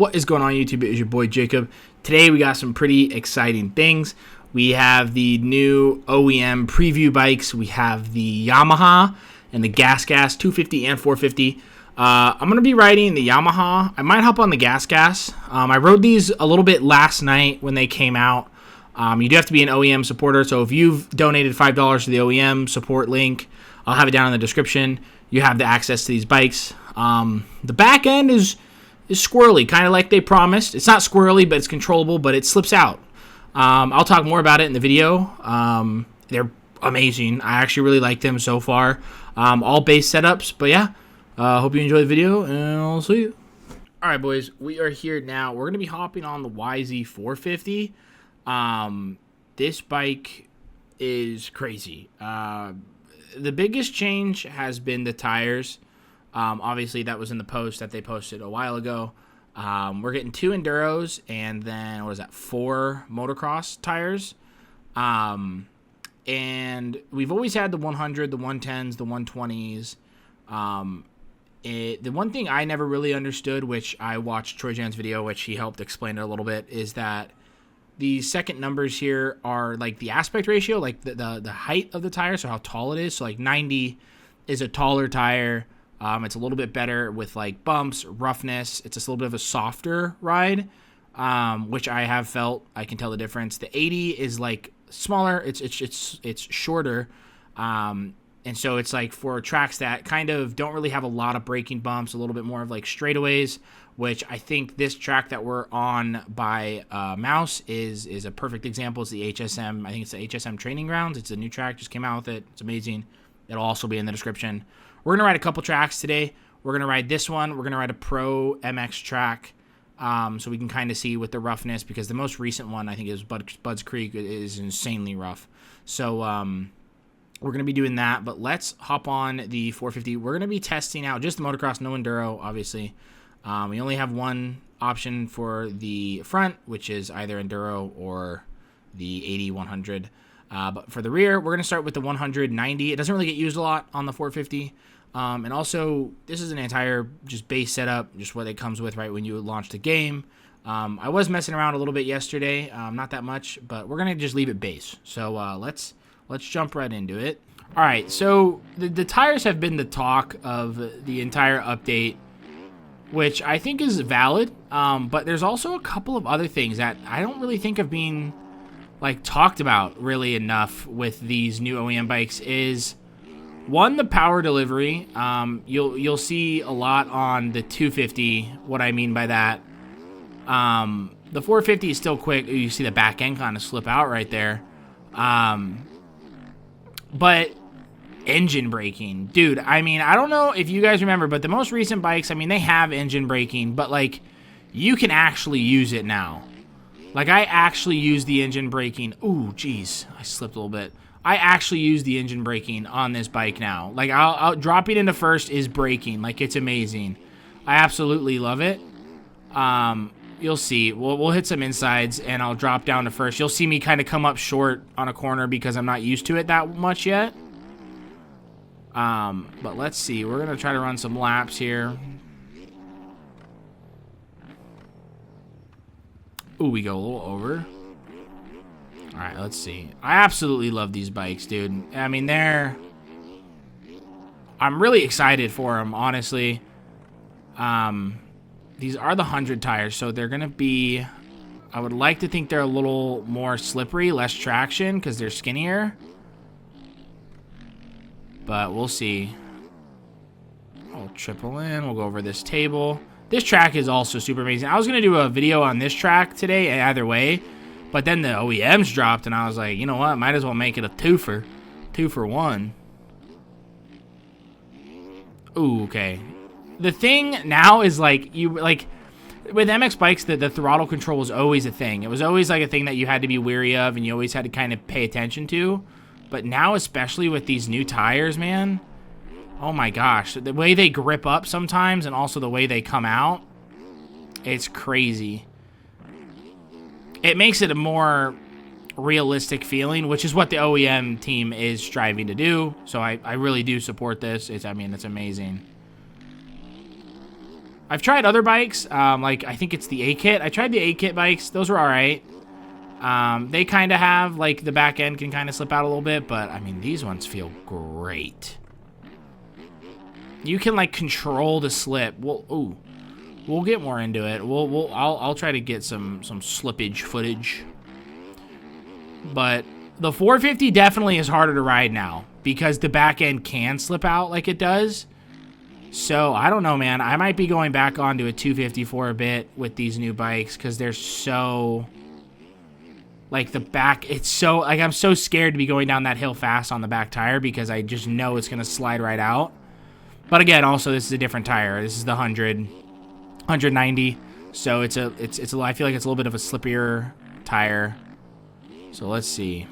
What is going on YouTube? It is your boy Jacob. Today we got some pretty exciting things. We have the new OEM preview bikes. We have the Yamaha and the Gas 250 and 450. I'm going to be riding the Yamaha. I might hop on the Gas. I rode these a little bit last night when they came out. You do have to be an OEM supporter, so if you've donated $5 to the OEM support link, I'll have it down in the description. You have the access to these bikes. The back end is squirrely, kind of like they promised. It's not squirrely, but it's controllable, but it slips out. I'll talk more about it in the video. They're amazing. I actually really like them so far. All base setups, but yeah. Hope you enjoy the video, and I'll see you. All right, boys, we are here now. We're going to be hopping on the YZ450. This bike is crazy. The biggest change has been the tires. Obviously, that was in the post that they posted a while ago. We're getting 2 Enduros and then, 4 motocross tires. And we've always had the 100, the 110s, the 120s. The one thing I never really understood, which I watched Troy Jan's video, which he helped explain it a little bit, is that the second numbers here are like the aspect ratio, like the height of the tire, so how tall it is. So like 90 is a taller tire. It's a little bit better with like bumps, roughness. It's just a little bit of a softer ride, which I have felt. I can tell the difference. The 80 is like smaller. It's shorter, and so it's like for tracks that kind of don't really have a lot of braking bumps, a little bit more of like straightaways, which I think this track that we're on by Mouse is a perfect example. It's the HSM. I think it's the HSM Training Grounds. It's a new track. Just came out with it. It's amazing. It'll also be in the description. We're going to ride a couple tracks today. We're going to ride this one. We're going to ride a Pro MX track, so we can kind of see with the roughness, because the most recent one, I think, is Budds Creek. It is insanely rough. So we're going to be doing that, but let's hop on the 450. We're going to be testing out just the motocross, no enduro, obviously. We only have one option for the front, which is either enduro or the 80-100. But for the rear, we're going to start with the 190. It doesn't really get used a lot on the 450. And also, this is an entire just base setup, just what it comes with right when you launch the game. I was messing around a little bit yesterday, not that much, but we're going to just leave it base. So let's jump right into it. All right, so the tires have been the talk of the entire update, which I think is valid. But there's also a couple of other things that I don't really think of being like talked about really enough with these new OEM bikes. Is one, the power delivery. You'll see a lot on the 250. What I mean by that, the 450 is still quick. You see the back end kind of slip out right there. But engine braking, dude, I mean, I don't know if you guys remember, but the most recent bikes, I mean, they have engine braking, but like you can actually use it now. Like, I actually use the engine braking. Ooh, geez, I slipped a little bit. I actually use the engine braking on this bike now. Like, I'll dropping into first is braking. Like, it's amazing. I absolutely love it. You'll see. We'll hit some insides, and I'll drop down to first. You'll see me kind of come up short on a corner because I'm not used to it that much yet. But let's see. We're going to try to run some laps here. Ooh, we go a little over. All right, let's see. I absolutely love these bikes, dude. I mean, I'm really excited for them, honestly. These are the 100 tires, so they're going to be... I would like to think they're a little more slippery, less traction, because they're skinnier. But we'll see. I'll triple in. We'll go over this table. This track is also super amazing. I was going to do a video on this track today, either way. But then the OEMs dropped, and I was like, you know what? Might as well make it a 2 for 1. Ooh, okay. The thing now is, like, with MX bikes, the throttle control was always a thing. It was always, like, a thing that you had to be wary of, and you always had to kind of pay attention to. But now, especially with these new tires, man, oh my gosh, the way they grip up sometimes and also the way they come out, it's crazy. It makes it a more realistic feeling, which is what the OEM team is striving to do. So I really do support this. It's amazing. I've tried other bikes, like I think it's the A-Kit. I tried the A-Kit bikes. Those were all right. They kind of have, like, the back end can kind of slip out a little bit, but, I mean, these ones feel great. You can, like, control the slip. We'll get more into it. I'll try to get some slippage footage. But the 450 definitely is harder to ride now because the back end can slip out like it does. So, I don't know, man. I might be going back onto a 250 for a bit with these new bikes because they're so... Like, the back, it's so... Like, I'm so scared to be going down that hill fast on the back tire because I just know it's going to slide right out. But again, also, this is a different tire. This is the 190. So, I feel like it's a little bit of a slippier tire. So, let's see.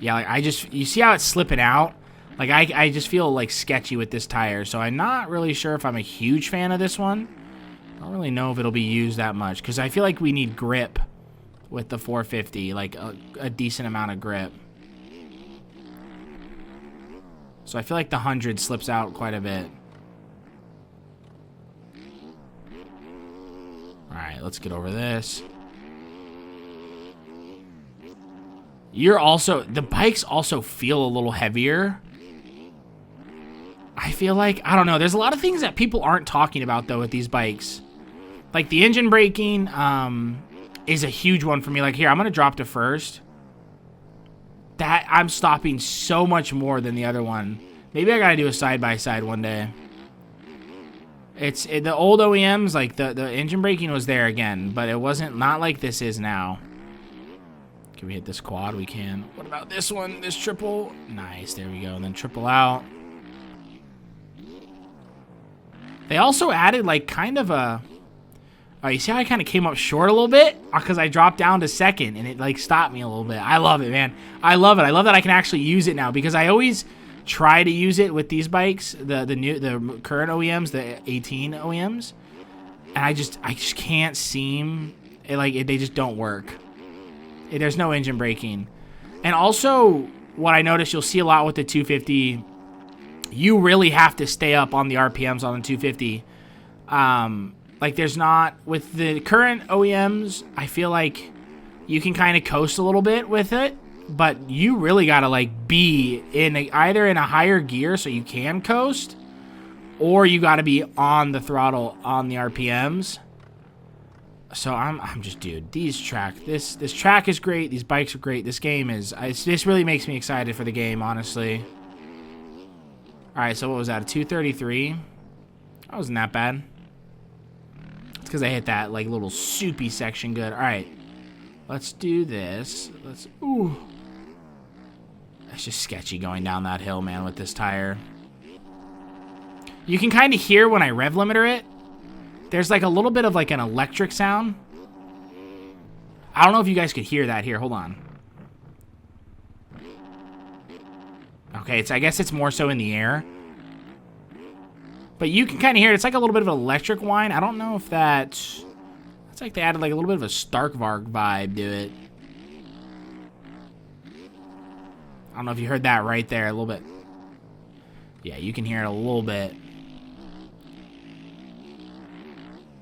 Yeah, like, you see how it's slipping out? Like, I just feel, like, sketchy with this tire. So, I'm not really sure if I'm a huge fan of this one. I don't really know if it'll be used that much. Because I feel like we need grip with the 450. Like, a decent amount of grip. So, I feel like the 100 slips out quite a bit. Alright, let's get over this. The bikes also feel a little heavier. I feel like, I don't know, there's a lot of things that people aren't talking about, though, with these bikes. Like, the engine braking is a huge one for me. Like, here, I'm going to drop to first. That, I'm stopping so much more than the other one. Maybe I got to do a side-by-side one day. The old OEMs, like, the engine braking was there again, but it wasn't, not like this is now. Can we hit this quad? We can. What about this one? This triple? Nice, there we go. And then triple out. They also added, like, kind of a... Oh, you see how I kind of came up short a little bit? Because I dropped down to second, and it, like, stopped me a little bit. I love it, man. I love it. I love that I can actually use it now, because I always try to use it with these bikes, the current OEMs, the 18 OEMs, and I just can't seem... they just don't work. There's no engine braking. And also, what I noticed you'll see a lot with the 250... You really have to stay up on the RPMs on the 250. Like, there's not... With the current OEMs, I feel like you can kind of coast a little bit with it. But you really got to, like, be either in a higher gear so you can coast. Or you got to be on the throttle on the RPMs. So, I'm just... Dude, this track is great. These bikes are great. This game is... This really makes me excited for the game, honestly. Alright, so what was that? A 233? That wasn't that bad. It's because I hit that, like, little soupy section good. Alright. Let's do this. Ooh. It's just sketchy going down that hill, man, with this tire. You can kind of hear when I rev limiter it. There's, like, a little bit of, like, an electric sound. I don't know if you guys could hear that here. Hold on. Okay, I guess it's more so in the air. But you can kind of hear it. It's like a little bit of an electric whine. I don't know if it's like they added like a little bit of a Starkvarg vibe to it. I don't know if you heard that right there a little bit. Yeah, you can hear it a little bit.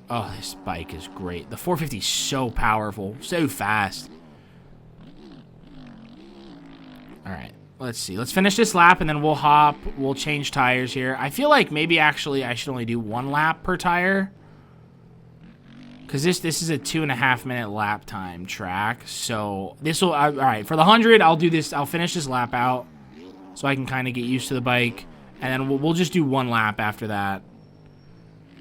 Oh, this bike is great. The 450 is so powerful, so fast. All right. Let's see. Let's finish this lap, and then we'll hop. We'll change tires here. I feel like maybe actually I should only do 1 lap per tire. Because this is a 2.5 minute lap time track. So this will... all right, for the 100, I'll do this. I'll finish this lap out so I can kind of get used to the bike. And then we'll just do 1 lap after that.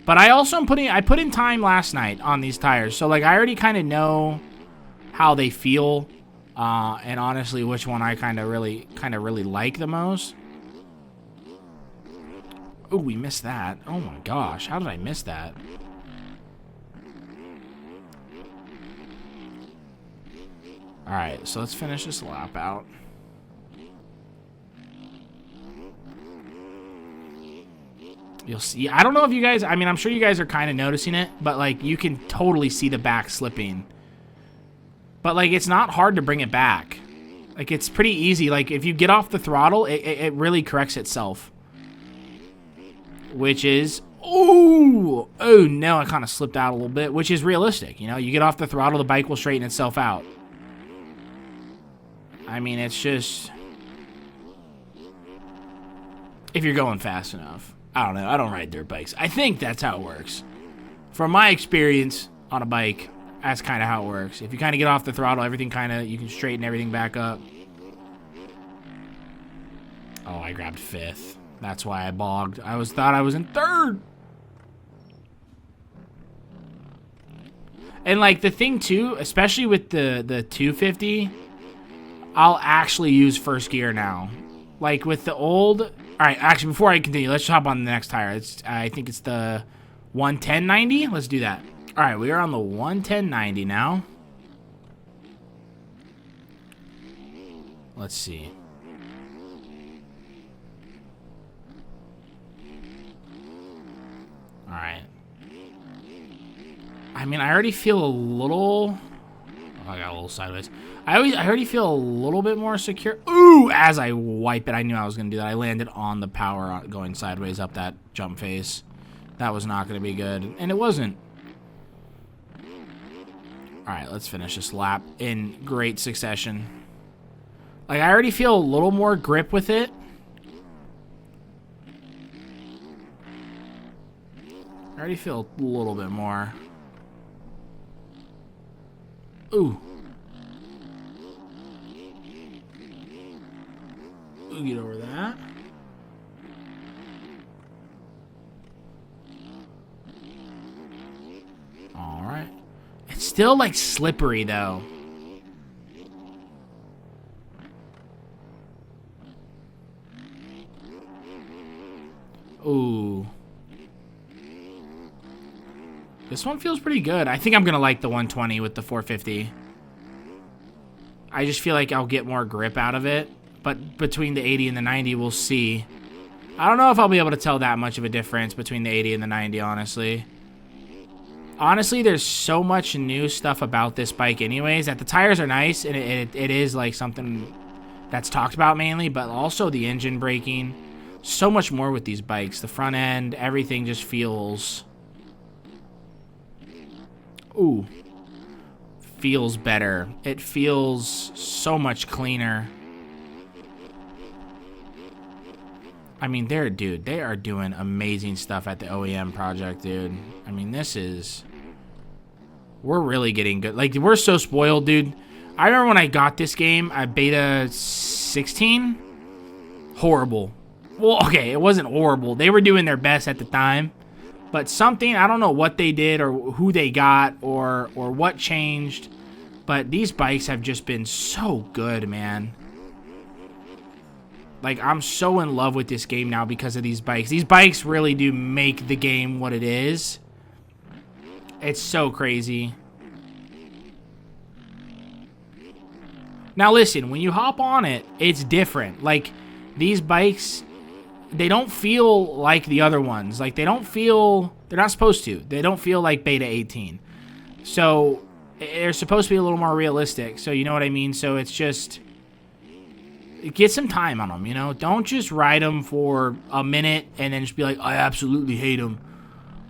But I also I put in time last night on these tires. So, like, I already kind of know how they feel. And honestly, which one I kind of really like the most. Oh, we missed that. Oh my gosh, how did I miss that? All right, so let's finish this lap out. You'll see. I don't know if you guys... I mean, I'm sure you guys are kind of noticing it, but, like, you can totally see the back slipping. But, like, it's not hard to bring it back. Like, it's pretty easy. Like, if you get off the throttle, it really corrects itself. Which is Oh, oh no, I kind of slipped out a little bit, which is realistic. You know, you get off the throttle, the bike will straighten itself out. I mean, it's just... if you're going fast enough. I don't know. I don't ride dirt bikes. I think that's how it works. From my experience on a bike, that's kind of how it works. If you kind of get off the throttle, everything kind of... you can straighten everything back up. Oh, I grabbed 5th. That's why I bogged. Thought I was in 3rd. And like the thing too, especially with the 250, I'll actually use first gear now. Like with the old, all right, actually before I continue, let's hop on the next tire. I think it's the 110/90. Let's do that. All right, we are on the 110/90 now. Let's see. All right. I mean, I already feel a little... oh, I got a little sideways. I already feel a little bit more secure. Ooh, as I wipe it, I knew I was going to do that. I landed on the power going sideways up that jump face. That was not going to be good. And it wasn't. All right, let's finish this lap in great succession. Like, I already feel a little more grip with it. I already feel a little bit more. Ooh. Ooh, get over that. All right. It's still like slippery though. Ooh. This one feels pretty good. I think I'm going to like the 120 with the 450. I just feel like I'll get more grip out of it. But between the 80 and the 90, we'll see. I don't know if I'll be able to tell that much of a difference between the 80 and the 90, honestly. Honestly, there's so much new stuff about this bike anyways, that the tires are nice, and it is like something that's talked about mainly, but also the engine braking. So much more with these bikes. The front end, everything just feels... ooh. Feels better. It feels so much cleaner. I mean, they are doing amazing stuff at the OEM project, dude. I mean, we're really getting good. Like, we're so spoiled, dude. I remember when I got this game at beta 16. Horrible. Well, okay, it wasn't horrible. They were doing their best at the time. But something, I don't know what they did or who they got or what changed. But these bikes have just been so good, man. Like, I'm so in love with this game now because of these bikes. These bikes really do make the game what it is. It's so crazy. Now, listen, when you hop on it, it's different. Like, these bikes... they don't feel like the other ones. Like, they don't feel... they're not supposed to. They don't feel like Beta 18. So, they're supposed to be a little more realistic. So, you know what I mean? So, it's just... get some time on them, you know? Don't just ride them for a minute and then just be like, I absolutely hate them.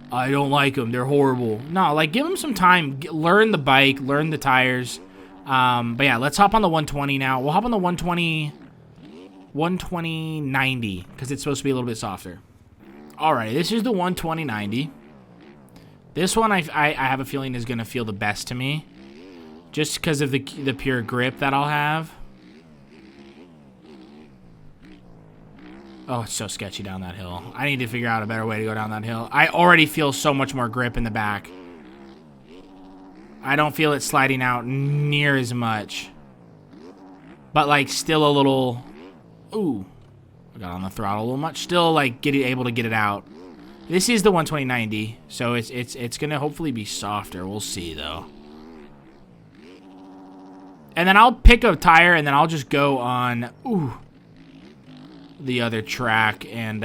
I don't like them. They're horrible. No, like, give them some time. Learn the bike. Learn the tires. But, yeah, let's hop on the 120 now. We'll hop on the 120... 120/90 because it's supposed to be a little bit softer. Alright, this is the 120/90. This one I have a feeling is going to feel the best to me just because of the pure grip that I'll have. Oh, it's so sketchy down that hill. I need to figure out a better way to go down that hill. I already feel so much more grip in the back. I don't feel it sliding out near as much. But like still a little... ooh, I got on the throttle a little much. Still, like, able to get it out. This is the 120/90, so it's gonna hopefully be softer. We'll see, though. And then I'll pick a tire, and then I'll just go on, the other track and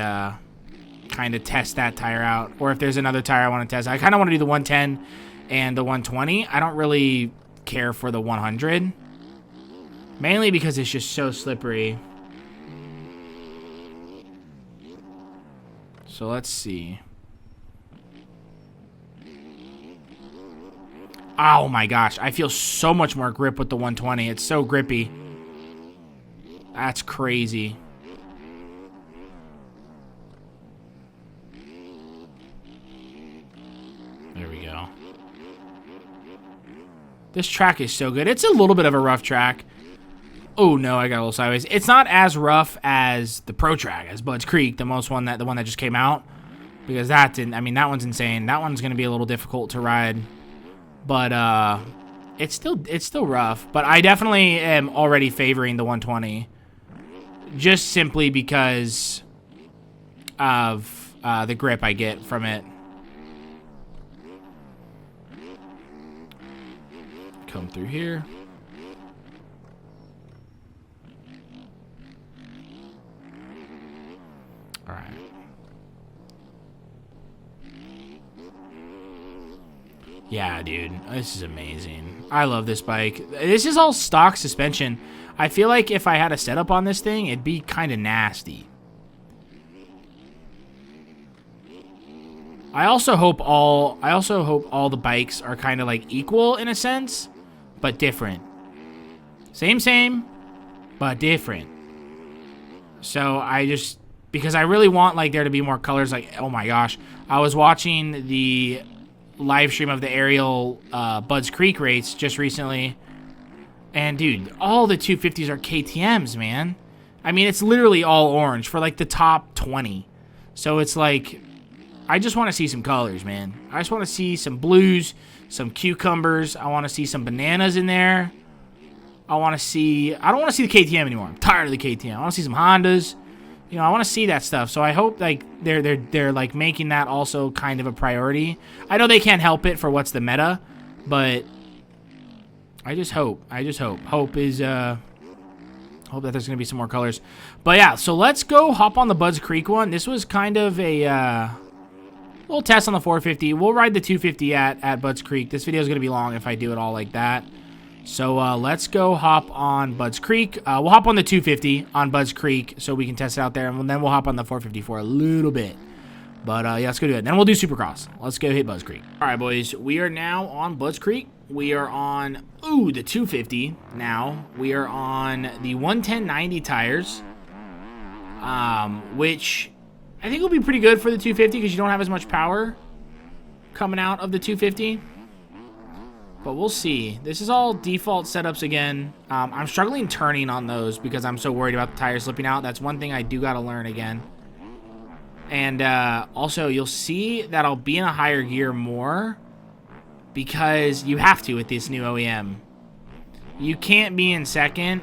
kind of test that tire out. Or if there's another tire I want to test. I kind of want to do the 110 and the 120. I don't really care for the 100. Mainly because it's just so slippery. So let's see. Oh my gosh, I feel so much more grip with the 120. It's so grippy. That's crazy. There we go. This track is so good. It's a little bit of a rough track. Oh no, I got a little sideways. It's not as rough as the Pro Track, as Budds Creek, the one that just came out, because that didn't. I mean, that one's insane. That one's gonna be a little difficult to ride, but it's still rough. But I definitely am already favoring the 120, just simply because of the grip I get from it. Come through here. All right. Yeah, dude. This is amazing. I love this bike. This is all stock suspension. I feel like if I had a setup on this thing, it'd be kind of nasty. I also hope all the bikes are kind of like equal in a sense, but different. Same, but different. So because I really want like there to be more colors. Like, oh my gosh, I was watching the live stream of the Ariel Budds Creek race just recently, and dude, all the 250s are KTMs, man. I mean, it's literally all orange for like the top 20. So it's like, I just want to see some colors, man. I just want to see some blues, some cucumbers. I want to see some bananas in there. I don't want to see the KTM anymore. I'm tired of the KTM. I want to see some Hondas. You know, I want to see that stuff. So I hope like they're like making that also kind of a priority. I know they can't help it for what's the meta, but I just hope. Hope is hope that there's gonna be some more colors. But yeah, so let's go hop on the Budds Creek one. This was kind of a little test on the 450. We'll ride the 250 at Budds Creek. This video is gonna be long if I do it all like that. So let's go hop on Budds Creek. We'll hop on the 250 on Budds Creek so we can test it out there, and then we'll hop on the 450 for a little bit. But yeah, let's go do it. Then we'll do Supercross. Let's go hit Budds Creek. All right, boys. We are now on Budds Creek. We are on, the 250 now. We are on the 110/90 tires, which I think will be pretty good for the 250 because you don't have as much power coming out of the 250. But we'll see. This is all default setups again. I'm struggling turning on those because I'm so worried about the tires slipping out. That's one thing I do got to learn again. And also, you'll see that I'll be in a higher gear more because you have to with this new OEM. You can't be in second.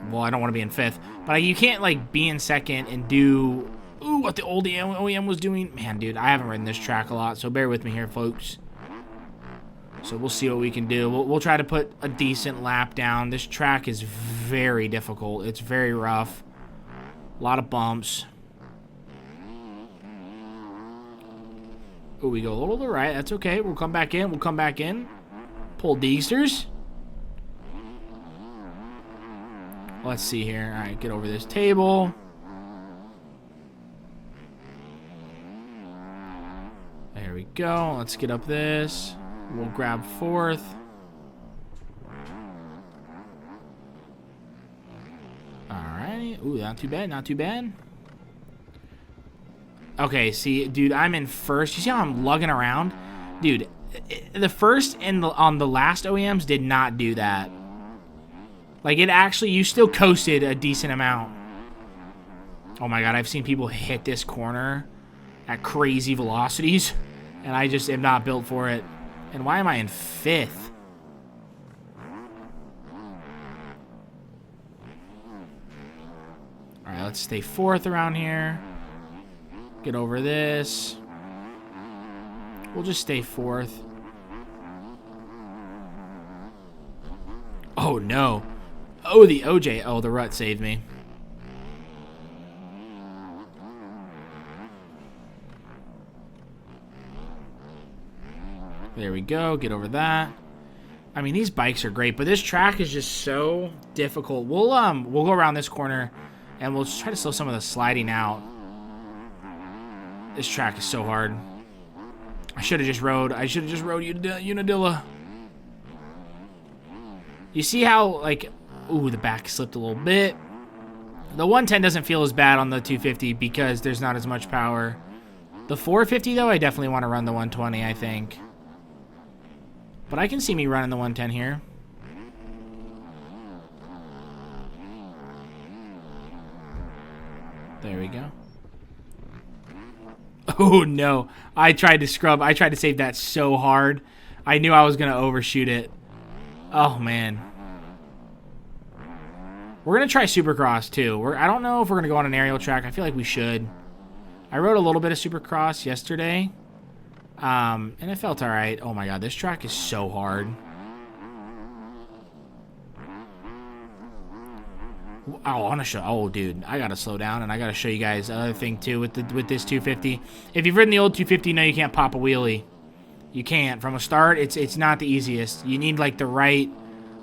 Well, I don't want to be in fifth. But you can't, like, be in second and do what the old OEM was doing. Man, dude, I haven't ridden this track a lot, so bear with me here, folks. So we'll see what we can do. We'll try to put a decent lap down. This track is very difficult. It's very rough. A lot of bumps. Oh, we go a little to the right. That's okay. We'll come back in. Pull Deegsters. Let's see here. All right, get over this table. There we go. Let's get up this. We'll grab fourth. Alright. Ooh, not too bad, not too bad. Okay, see, dude, I'm in first. You see how I'm lugging around? Dude, the first and on the last OEMs did not do that. Like, it actually, you still coasted a decent amount. Oh my god, I've seen people hit this corner at crazy velocities, and I just am not built for it. And why am I in fifth? All right, let's stay fourth around here. Get over this. We'll just stay fourth. Oh, no. Oh, the OJ. Oh, the rut saved me. There we go. Get over that. I mean, these bikes are great, but this track is just so difficult. We'll go around this corner, and we'll just try to slow some of the sliding out. This track is so hard. I should have just rode Unadilla. You see how, like, ooh, the back slipped a little bit. The 110 doesn't feel as bad on the 250 because there's not as much power. The 450, though, I definitely want to run the 120, I think. But I can see me running the 110 here. There we go. Oh, no. I tried to scrub. I tried to save that so hard. I knew I was going to overshoot it. Oh, man. We're going to try Supercross, too. I don't know if we're going to go on an aerial track. I feel like we should. I rode a little bit of Supercross yesterday. And it felt all right. Oh, my God. This track is so hard. Oh, I want to show. Oh, dude, I gotta slow down, and I gotta show you guys another thing too with this 250. If you've ridden the old 250, you know you can't pop a wheelie. You can't from a start. It's not the easiest. You need like the right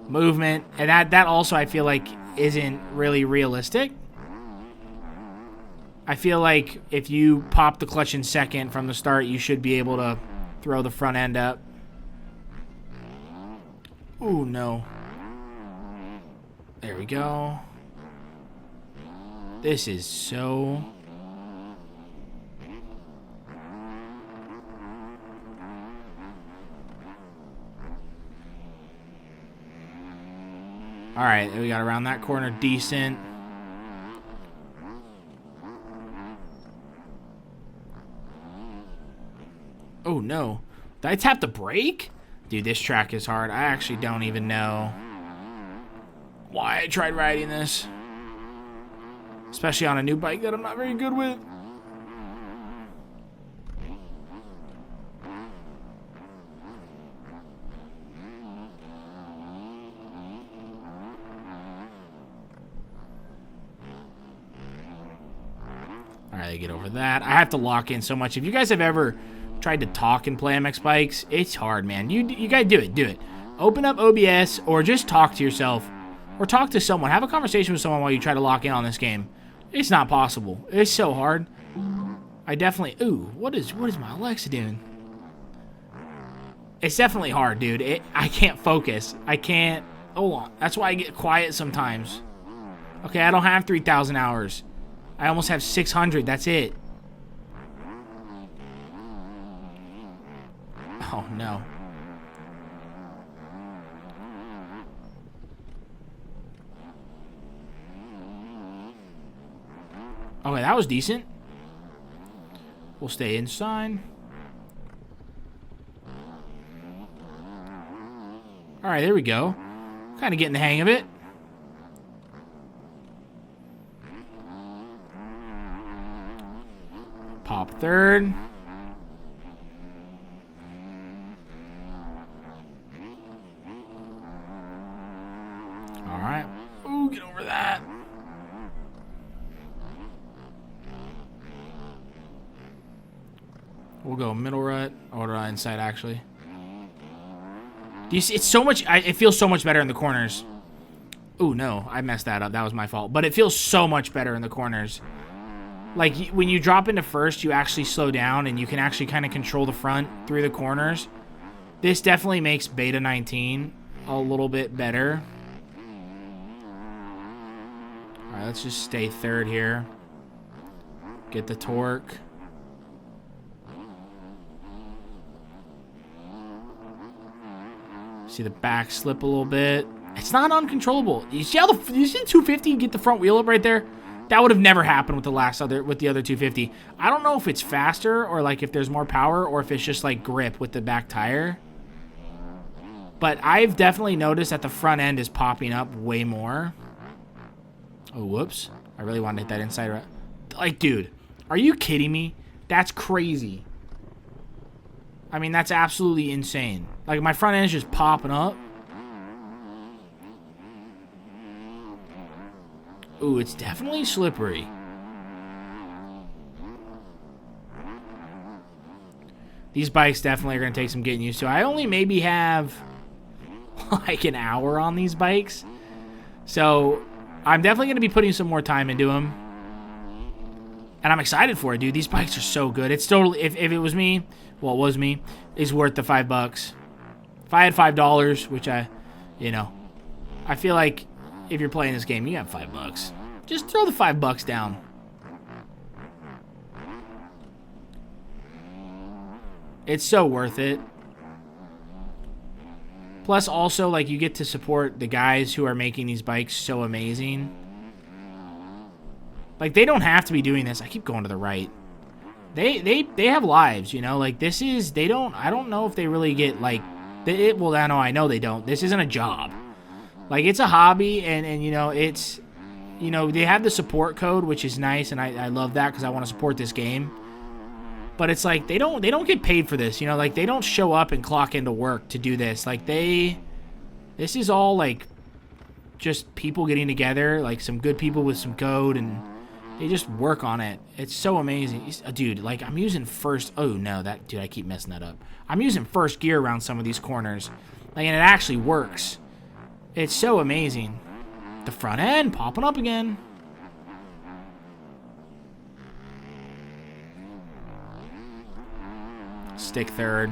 movement, and that also I feel like isn't really realistic. I feel like if you pop the clutch in second from the start, you should be able to throw the front end up. Oh no. There we go. This is so... Alright, we got around that corner decent. Oh no. Did I tap the brake? Dude, this track is hard. I actually don't even know why I tried riding this. Especially on a new bike that I'm not very good with. Alright, get over that. I have to lock in so much. If you guys have ever tried to talk and play MX bikes, it's hard, man. You gotta do it. Do it. Open up OBS or just talk to yourself. Or talk to someone. Have a conversation with someone while you try to lock in on this game. It's not possible. It's so hard. I definitely... Ooh, what is my Alexa doing? It's definitely hard, dude. I can't focus. I can't... Hold on. That's why I get quiet sometimes. Okay, I don't have 3,000 hours. I almost have 600. That's it. Oh, no. Okay, that was decent. We'll stay inside. Alright, there we go. Kind of getting the hang of it. Pop third. Alright. Ooh, get over that. We'll go middle rut or inside actually. Do you see? It's so much. It feels so much better in the corners. Ooh, no, I messed that up. That was my fault. But it feels so much better in the corners. Like when you drop into first, you actually slow down and you can actually kind of control the front through the corners. This definitely makes Beta 19 a little bit better. All right, let's just stay third here. Get the torque. See the back slip a little bit. It's not uncontrollable. You see how you see the 250 get the front wheel up right there? That would have never happened with the other 250. I don't know if it's faster or like if there's more power or if it's just like grip with the back tire. But I've definitely noticed that the front end is popping up way more. Oh, whoops. I really wanted to hit that inside right. Like, dude, are you kidding me? That's crazy. I mean, that's absolutely insane. Like, my front end is just popping up. Ooh, it's definitely slippery. These bikes definitely are going to take some getting used to. I only maybe have like an hour on these bikes. So, I'm definitely going to be putting some more time into them. And I'm excited for it, dude. These bikes are so good. It's totally, if it was me, well, it was me, it's worth the $5. If I had $5, which I, you know, I feel like if you're playing this game, you have $5. Just throw the $5 down. It's so worth it. Plus, also, like, you get to support the guys who are making these bikes so amazing. Like, they don't have to be doing this. I keep going to the right. They have lives, you know? Like, this is... They don't... I don't know if they really get, like... well, I know they don't. This isn't a job. Like, it's a hobby, and you know, it's... You know, they have the support code, which is nice, and I love that because I want to support this game. But it's like, they don't get paid for this, you know? Like, they don't show up and clock into work to do this. Like, this is all, like, just people getting together, like, some good people with some code, and they just work on it. It's so amazing. Dude, like, I'm using first... Oh, no, dude, I keep messing that up. I'm using first gear around some of these corners. Like, and it actually works. It's so amazing. The front end popping up again. Stick third.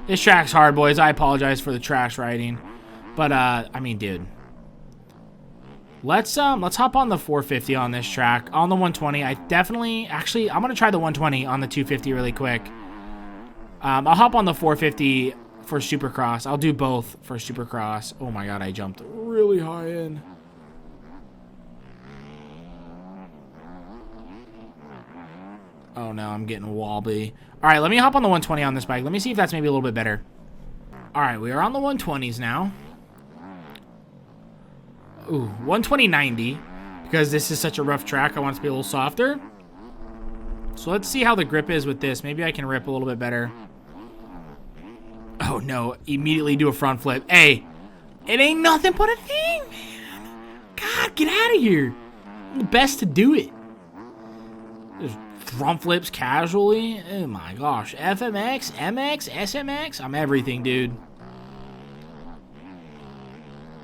This track's hard, boys. I apologize for the trash riding. But, I mean, dude. Let's hop on the 450 on this track. On the 120, actually, I'm going to try the 120 on the 250 really quick. I'll hop on the 450 for Supercross. I'll do both for Supercross. Oh my god, I jumped really high in. Oh no, I'm getting wobbly. Alright, let me hop on the 120 on this bike. Let me see if that's maybe a little bit better. Alright, we are on the 120s now. Ooh, 120/90. Because this is such a rough track, I want it to be a little softer. So let's see how the grip is with this. Maybe I can rip a little bit better. Oh no, immediately do a front flip. Hey, it ain't nothing but a thing, man. God, get out of here. I'm the best to do it. Just front flips casually. Oh my gosh. FMX, MX, SMX. I'm everything, dude.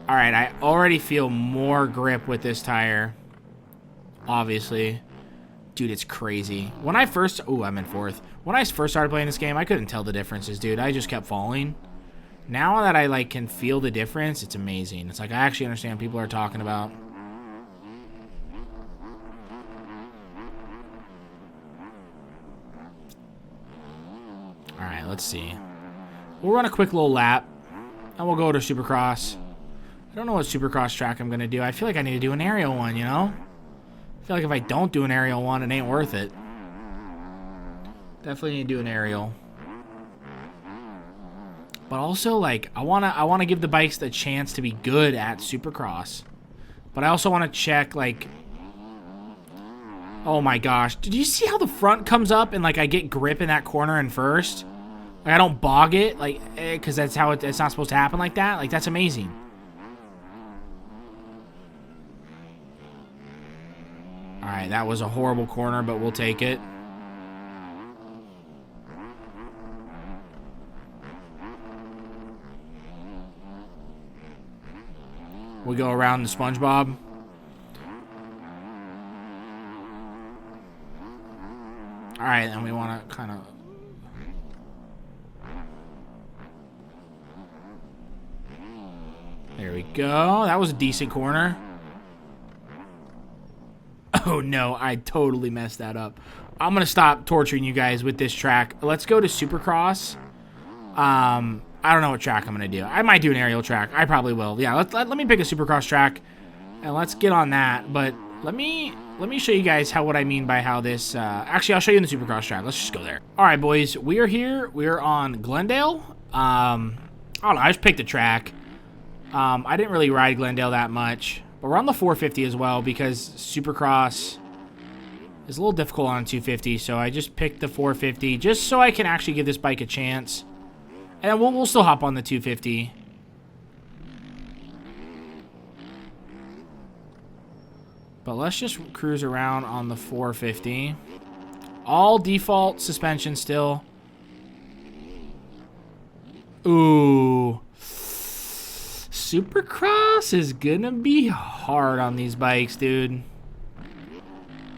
Alright, I already feel more grip with this tire. Obviously. Dude, it's crazy. When I first... Ooh, I'm in fourth. When I first started playing this game, I couldn't tell the differences, dude. I just kept falling. Now that I, like, can feel the difference, it's amazing. It's like I actually understand what people are talking about. Alright, let's see. We'll run a quick little lap, and we'll go to Supercross. I don't know what Supercross track I'm going to do. I feel like I need to do an aerial one, you know? I feel like if I don't do an aerial one, it ain't worth it. Definitely need to do an aerial. But also, like, I wanna give the bikes the chance to be good at Supercross. But I also want to check, like... Oh my gosh. Did you see how the front comes up and, like, I get grip in that corner in first? Like, I don't bog it, like, because that's how it's not supposed to happen like that. Like, that's amazing. Alright, that was a horrible corner, but we'll take it. We go around the SpongeBob. Alright, and we want to kind of... There we go. That was a decent corner. Oh no, I totally messed that up. I'm going to stop torturing you guys with this track. Let's go to Supercross. I don't know what track I'm going to do. I might do an aerial track. I probably will. Yeah, let me pick a Supercross track and let's get on that. But let me show you guys what I mean by how this... actually, I'll show you in the Supercross track. Let's just go there. All right, boys. We are here. We are on Glendale. I don't know. I just picked a track. I didn't really ride Glendale that much. But we're on the 450 as well because Supercross is a little difficult on 250. So I just picked the 450 just so I can actually give this bike a chance. And we'll still hop on the 250. But let's just cruise around on the 450. All default suspension still. Ooh. Supercross is gonna be hard on these bikes, dude.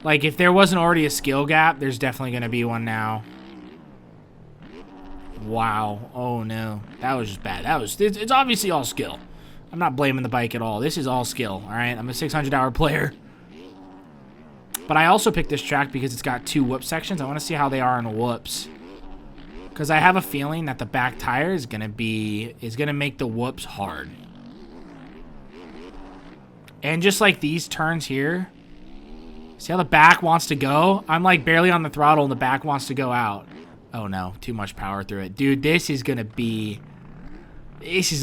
Like, if there wasn't already a skill gap, there's definitely gonna be one now. Wow. Oh, no. That was just bad. It's obviously all skill. I'm not blaming the bike at all. This is all skill, all right? I'm a 600-hour player. But I also picked this track because it's got 2 whoop sections. I want to see how they are in whoops. Because I have a feeling that the back tire is gonna make the whoops hard. And just like these turns here, see how the back wants to go? I'm like barely on the throttle and the back wants to go out. Oh no, too much power through it. Dude, this is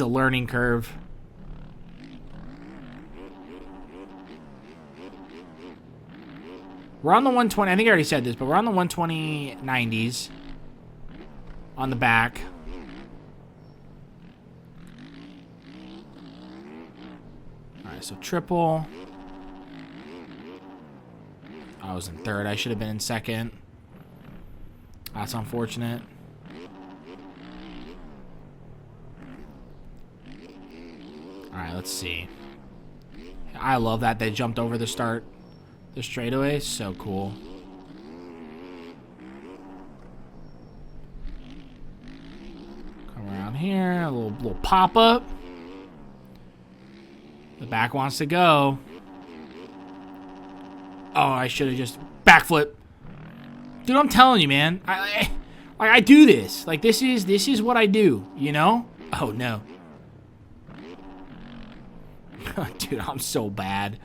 a learning curve. We're on the 120, I think I already said this, but we're on the 120 90s. On the back. Alright, so triple. I was in third. I should have been in second. That's unfortunate. Alright, let's see. I love that they jumped over the straightaway. So cool. Around here, a little pop-up. The back wants to go. Oh, I should have just backflip. Dude, I'm telling you, man. I do this. Like, this is what I do, you know? Oh, no. Dude, I'm so bad.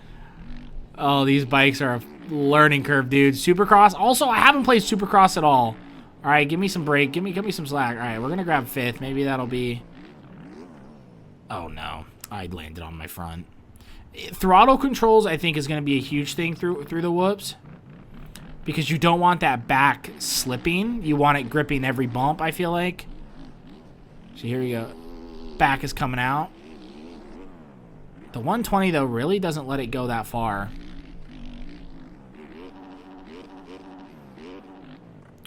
Oh, these bikes are a learning curve, dude. Supercross. Also, I haven't played Supercross at all. All right, give me some break. Give me some slack. All right, we're going to grab 5th. Maybe that'll be... Oh, no. I landed on my front. Throttle controls, I think, is going to be a huge thing through the whoops. Because you don't want that back slipping. You want it gripping every bump, I feel like. So here we go. Back is coming out. The 120, though, really doesn't let it go that far.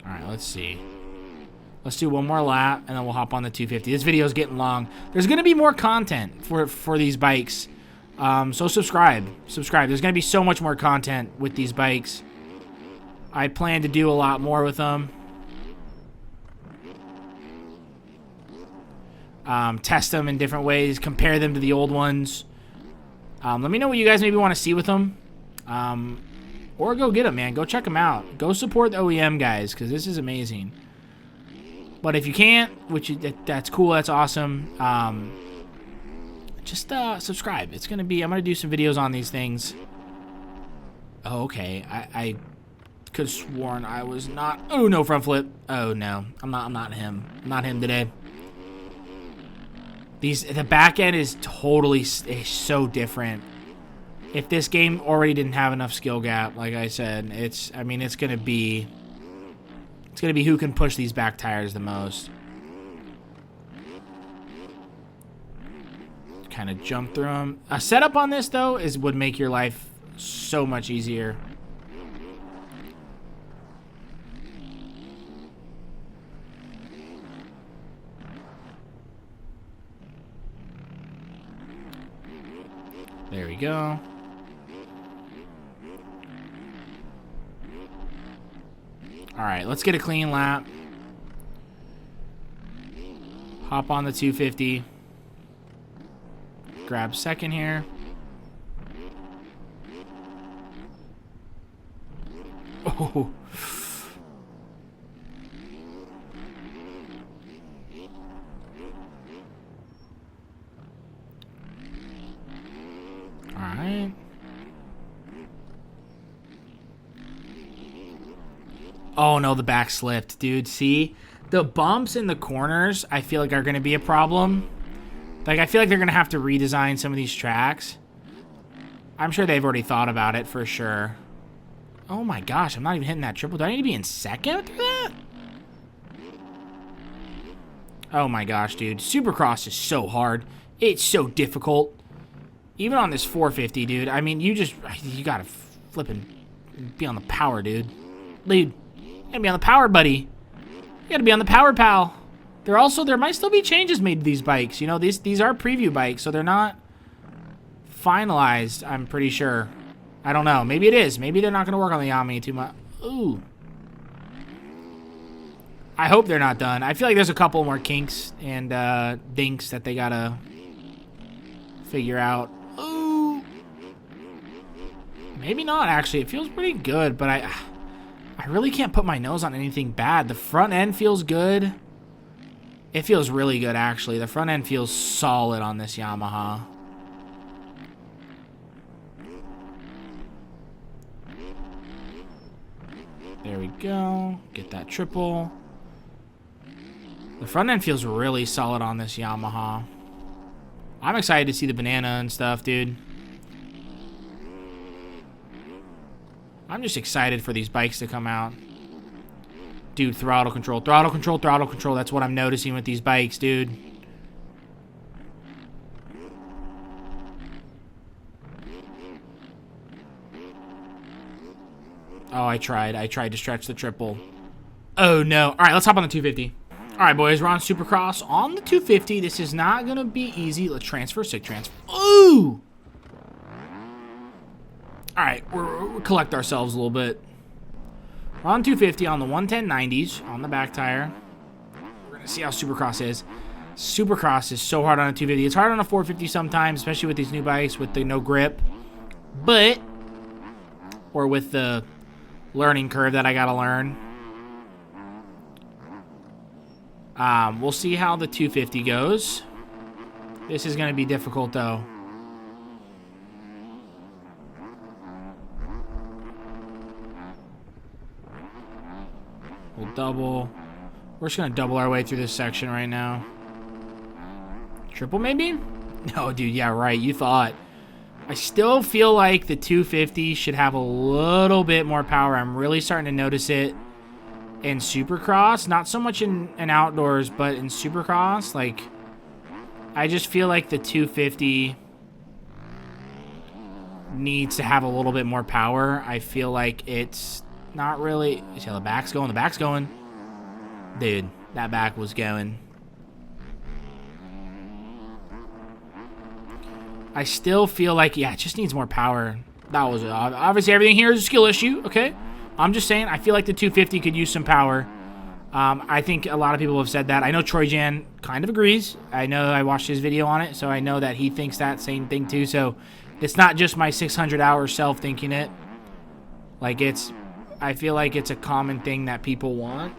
Alright, let's see. Let's do one more lap, and then we'll hop on the 250. This video is getting long. There's going to be more content for these bikes. So subscribe. Subscribe. There's going to be so much more content with these bikes. I plan to do a lot more with them. Test them in different ways. Compare them to the old ones. Let me know what you guys maybe want to see with them. Or go get them, man. Go check them out. Go support the OEM guys, because this is amazing. But if you can't, that's cool, that's awesome. Just subscribe. It's gonna be. I'm gonna do some videos on these things. Oh, okay. I could have sworn I was not. Oh no, front flip. Oh no, I'm not him. I'm not him today. The back end is totally so different. If this game already didn't have enough skill gap, like I said, it's gonna be who can push these back tires the most. Kind of jump through them. A setup on this though would make your life so much easier. There we go. Alright, let's get a clean lap. Hop on the 250. Grab second here. Oh. Alright. Oh no, the back slipped, dude. See? The bumps in the corners, I feel like are going to be a problem. Like, I feel like they're going to have to redesign some of these tracks. I'm sure they've already thought about it for sure. Oh my gosh, I'm not even hitting that triple. Do I need to be in second through that? Oh my gosh, dude. Supercross is so hard. It's so difficult. Even on this 450, dude. I mean, you gotta flipping be on the power, dude. Dude, you gotta be on the power, buddy. You gotta be on the power, pal. There might still be changes made to these bikes. You know, these are preview bikes, so they're not finalized, I'm pretty sure. I don't know. Maybe it is. Maybe they're not going to work on the Yami too much. Ooh. I hope they're not done. I feel like there's a couple more kinks and dinks that they got to figure out. Ooh. Maybe not, actually. It feels pretty good, but I really can't put my nose on anything bad. The front end feels good. It feels really good, actually. The front end feels solid on this Yamaha. There we go. Get that triple. The front end feels really solid on this Yamaha. I'm excited to see the banana and stuff, dude. I'm just excited for these bikes to come out. Dude, throttle control, throttle control, throttle control. That's what I'm noticing with these bikes, dude. Oh, I tried to stretch the triple. Oh, no. All right, let's hop on the 250. All right, boys, we're on Supercross on the 250. This is not going to be easy. Let's transfer, sick transfer. Ooh! All right, we'll collect ourselves a little bit. We're on 250 on the 110/90s on the back tire. We're going to see how Supercross is. Supercross is so hard on a 250. It's hard on a 450 sometimes, especially with these new bikes with the no grip. But, or with the learning curve that I got to learn. We'll see how the 250 goes. This is going to be difficult, though. We'll double. We're just going to double our way through this section right now. Triple, maybe? No, dude, yeah, right. You thought. I still feel like the 250 should have a little bit more power. I'm really starting to notice it in Supercross. Not so much in outdoors, but in Supercross. Like, I just feel like the 250 needs to have a little bit more power. I feel like it's not really... You see how the back's going? The back's going. Dude, that back was going. I still feel like, yeah, it just needs more power. That was... obviously, everything here is a skill issue, okay? I'm just saying, I feel like the 250 could use some power. I think a lot of people have said that. I know Troy Jan kind of agrees. I know I watched his video on it, so I know that he thinks that same thing too. So it's not just my 600-hour self thinking it. Like, it's... I feel like it's a common thing that people want.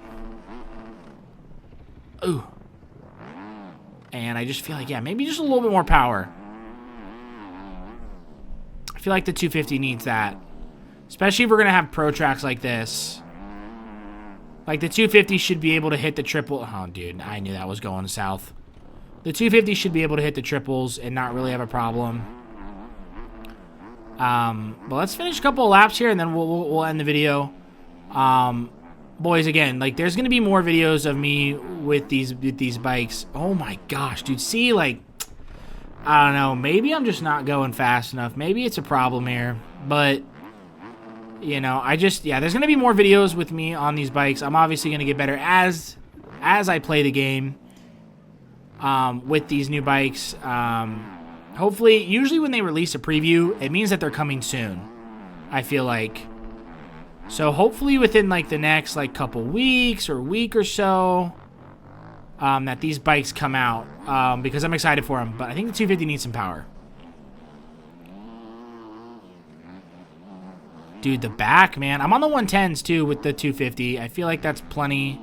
Ooh. And I just feel like, yeah, maybe just a little bit more power. I feel like the 250 needs that. Especially if we're going to have pro tracks like this. Like, the 250 should be able to hit the triple. Oh, dude, I knew that was going south. The 250 should be able to hit the triples and not really have a problem. But let's finish a couple of laps here, and then we'll end the video. Boys, again, like, there's going to be more videos of me with these bikes. Oh, my gosh, dude. See, like, I don't know. Maybe I'm just not going fast enough. Maybe it's a problem here. But... you know, yeah, there's going to be more videos with me on these bikes. I'm obviously going to get better as I play the game with these new bikes. Hopefully, usually when they release a preview, it means that they're coming soon, I feel like. So hopefully within, like, the next, like, couple weeks or week or so, that these bikes come out because I'm excited for them. But I think the 250 needs some power. Dude, the back, man. I'm on the 110s, too, with the 250. I feel like that's plenty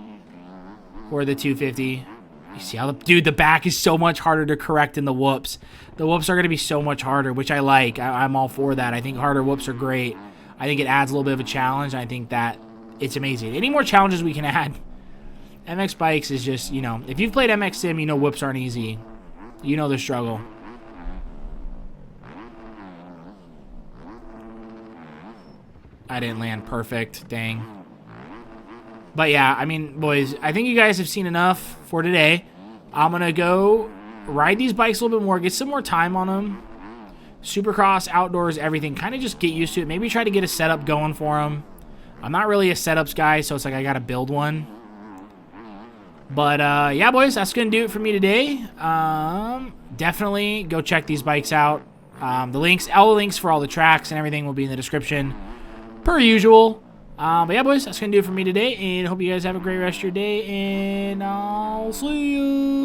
for the 250. You see how dude, the back is so much harder to correct than the whoops. The whoops are going to be so much harder, which I like. I'm all for that. I think harder whoops are great. I think it adds a little bit of a challenge. I think that it's amazing. Any more challenges we can add. MX Bikes is just, you know, if you've played MX Sim, you know whoops aren't easy. You know the struggle. I didn't land perfect. Dang. But yeah, I mean, boys, I think you guys have seen enough for today. I'm going to go ride these bikes a little bit more, get some more time on them. Supercross, outdoors, everything. Kind of just get used to it. Maybe try to get a setup going for them. I'm not really a setups guy, so it's like I got to build one. But yeah, boys, that's going to do it for me today. Definitely go check these bikes out. All the links for all the tracks and everything will be in the description, per usual. But yeah, boys, that's going to do it for me today, and hope you guys have a great rest of your day, and I'll see you.